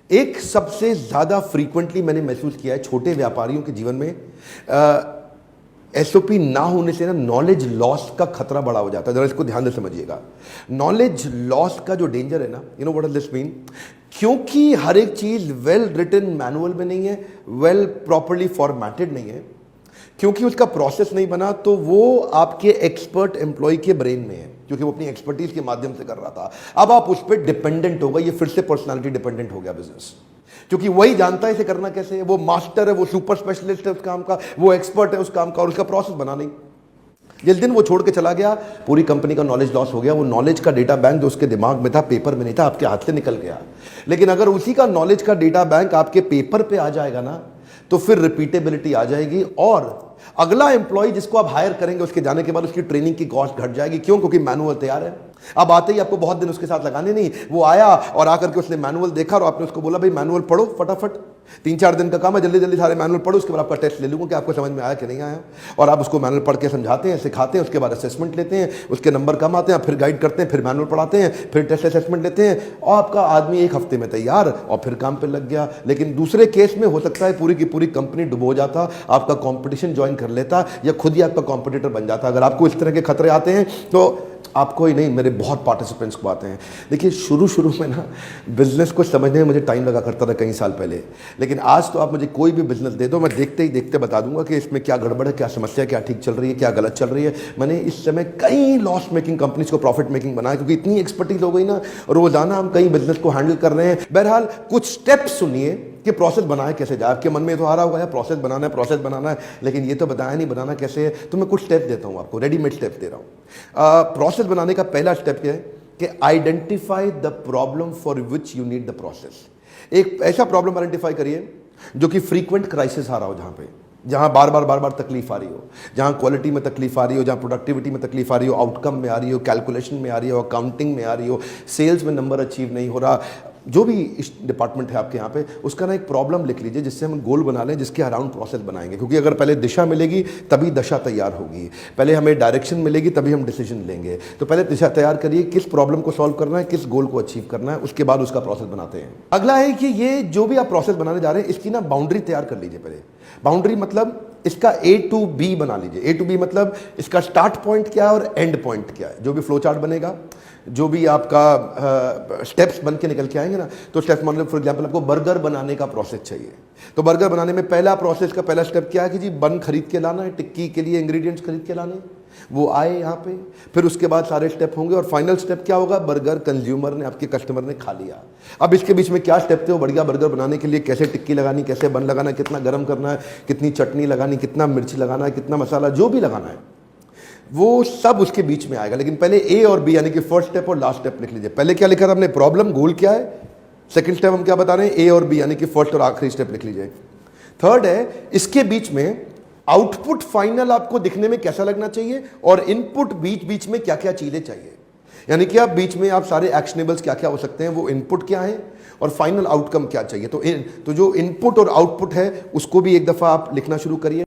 एक सबसे ज़्यादा फ्रीक्वेंटली मैंने महसूस किया है छोटे व्यापारियों के जीवन में, एसओपी ना होने से ना नॉलेज लॉस का खतरा बड़ा हो जाता है। जरा इसको ध्यान से समझिएगा। नॉलेज लॉस का जो डेंजर है ना, you know what does this mean, क्योंकि हर एक चीज वेल रिटन मैनुअल में नहीं है, वेल प्रॉपरली फॉर्मेटेड नहीं है, क्योंकि उसका प्रोसेस नहीं बना, तो वो आपके एक्सपर्ट एम्प्लॉय के ब्रेन में है, क्योंकि वो अपनी एक्सपर्टीज के माध्यम से कर रहा था। अब आप उस पर डिपेंडेंट हो गए, ये फिर से पर्सनालिटी डिपेंडेंट हो गया बिजनेस, क्योंकि वही जानता है इसे करना कैसे है, वो मास्टर है, वो सुपर स्पेशलिस्ट है उस काम का, वो एक्सपर्ट है उस काम का, और उसका प्रोसेस बना नहीं। जिस दिन वो छोड़ के चला गया, पूरी कंपनी का नॉलेज लॉस हो गया। वो नॉलेज का डेटा बैंक जो उसके दिमाग में था, पेपर में नहीं था, आपके हाथ से निकल गया। लेकिन अगर उसी का नॉलेज का डेटा बैंक आपके पेपर पे आ जाएगा ना, तो फिर रिपीटेबिलिटी आ जाएगी, और अगला एम्प्लॉय जिसको आप हायर करेंगे उसके जाने के बाद उसकी ट्रेनिंग की कॉस्ट घट जाएगी। क्यों? क्योंकि मैनुअल तैयार है। अब आते ही आपको बहुत दिन उसके साथ लगाने नहीं, वो आया और आकर के उसने मैनुअल देखा और आपने उसको बोला भाई मैनुअल पढ़ो फटाफट, 3-4 दिन का काम है, जल्दी जल्दी सारे मैनुअल पढ़ो, उसके बाद आपका टेस्ट ले लूंगा कि आपको समझ में आया कि नहीं आया। और आप उसको मैनुअल पढ़ के समझाते हैं, सिखाते हैं, उसके बाद असेसमेंट लेते हैं, उसके नंबर कम आते हैं, फिर गाइड करते हैं, फिर मैनुअल पढ़ाते हैं, फिर टेस्ट असेसमेंट लेते हैं, और आपका आदमी 1 हफ्ते में तैयार और फिर काम पर लग गया। लेकिन दूसरे केस में हो सकता है पूरी की पूरी कंपनी डुबो जाता, आपका कॉम्पिटिशन ज्वाइन कर लेता, या खुद ही आपका कॉम्पिटिटर बन जाता। अगर आपको इस तरह के खतरे आते हैं तो आपको ही नहीं, मेरे बहुत पार्टिसिपेंट्स को आते हैं। देखिए शुरू में ना बिजनेस को समझने में मुझे टाइम लगा करता था कई साल पहले, लेकिन आज तो आप मुझे कोई भी बिजनेस दे दो, मैं देखते ही देखते बता दूंगा कि इसमें क्या गड़बड़ है, क्या समस्या है, क्या ठीक चल रही है, क्या गलत चल रही है। मैंने इस समय कई लॉस मेकिंग कंपनीज को प्रॉफिट मेकिंग बनाया, क्योंकि इतनी एक्सपर्टीज हो गई ना, रोजाना हम कई बिजनेस को हैंडल कर रहे हैं। बहरहाल कुछ स्टेप्स सुनिए कि प्रोसेस बनाए कैसे जाए। आपके मन में तो आ रहा होगा यार प्रोसेस बनाना है, लेकिन ये तो बताया नहीं बनाना कैसे है। तो मैं कुछ स्टेप देता हूं आपको, रेडीमेड स्टेप दे रहा हूं। प्रोसेस बनाने का पहला स्टेप क्या है कि identify the problem for which you need the process. एक ऐसा प्रॉब्लम आइडेंटिफाई करिए जो कि फ्रीक्वेंट क्राइसिस आ रहा हो, जहां बार बार तकलीफ आ रही हो, जहां क्वालिटी में तकलीफ आ रही हो, जहां प्रोडक्टिविटी में तकलीफ आ रही हो, आउटकम में आ रही हो, कैलकुलेशन में आ रही हो, अकाउंटिंग में आ रही हो, सेल्स में नंबर अचीव नहीं हो रहा, जो भी डिपार्टमेंट है आपके यहाँ पे, उसका ना एक प्रॉब्लम लिख लीजिए, जिससे हम गोल बना लें, जिसके अराउंड प्रोसेस बनाएंगे। क्योंकि अगर पहले दिशा मिलेगी तभी दशा तैयार होगी, पहले हमें डायरेक्शन मिलेगी तभी हम डिसीजन लेंगे। तो पहले दिशा तैयार करिए, किस प्रॉब्लम को सॉल्व करना है, किस गोल को अचीव करना है, उसके बाद उसका प्रोसेस बनाते हैं। अगला है कि ये जो भी आप प्रोसेस बनाने जा रहे हैं, इसकी ना बाउंड्री तैयार कर लीजिए पहले। बाउंड्री मतलब इसका A to B बना लीजिए। A to B मतलब इसका स्टार्ट पॉइंट क्या है और एंड पॉइंट क्या है। जो भी फ्लो चार्ट बनेगा, जो भी आपका स्टेप्स बन के निकल के आएंगे ना, तो स्टेप्स मतलब फॉर एग्जांपल आपको बर्गर बनाने का प्रोसेस चाहिए, तो बर्गर बनाने में पहला प्रोसेस का पहला स्टेप क्या है कि जी बन खरीद के लाना है, टिक्की के लिए इंग्रेडिएंट्स खरीद के लाने, वो आए यहाँ पे, फिर उसके बाद सारे स्टेप होंगे, और फाइनल स्टेप क्या होगा, बर्गर कंज्यूमर ने, आपके कस्टमर ने खा लिया। अब इसके बीच में क्या स्टेप थे, वो बढ़िया बर्गर बनाने के लिए कैसे टिक्की लगानी, कैसे बन लगाना, कितना गर्म करना है, कितनी चटनी लगानी, कितना मिर्ची लगाना है, कितना मसाला, जो भी लगाना है, वो सब उसके बीच में आएगा। लेकिन पहले A और B यानी कि फर्स्ट स्टेप और लास्ट स्टेप लिख लीजिए। पहले क्या लिखा था हमने, प्रॉब्लम, गोल क्या है। सेकंड स्टेप हम क्या बता रहे हैं, A और B यानी कि फर्स्ट और आखिरी स्टेप लिख लीजिए। थर्ड है इसके बीच में आउटपुट फाइनल आपको दिखने में कैसा लगना चाहिए, और इनपुट बीच बीच में क्या क्या चीजें चाहिए, यानी कि आप बीच में आप सारे एक्शनेबल्स क्या क्या हो सकते हैं, वो इनपुट क्या है और फाइनल आउटकम क्या चाहिए। तो जो इनपुट और आउटपुट है उसको भी एक दफा आप लिखना शुरू करिए।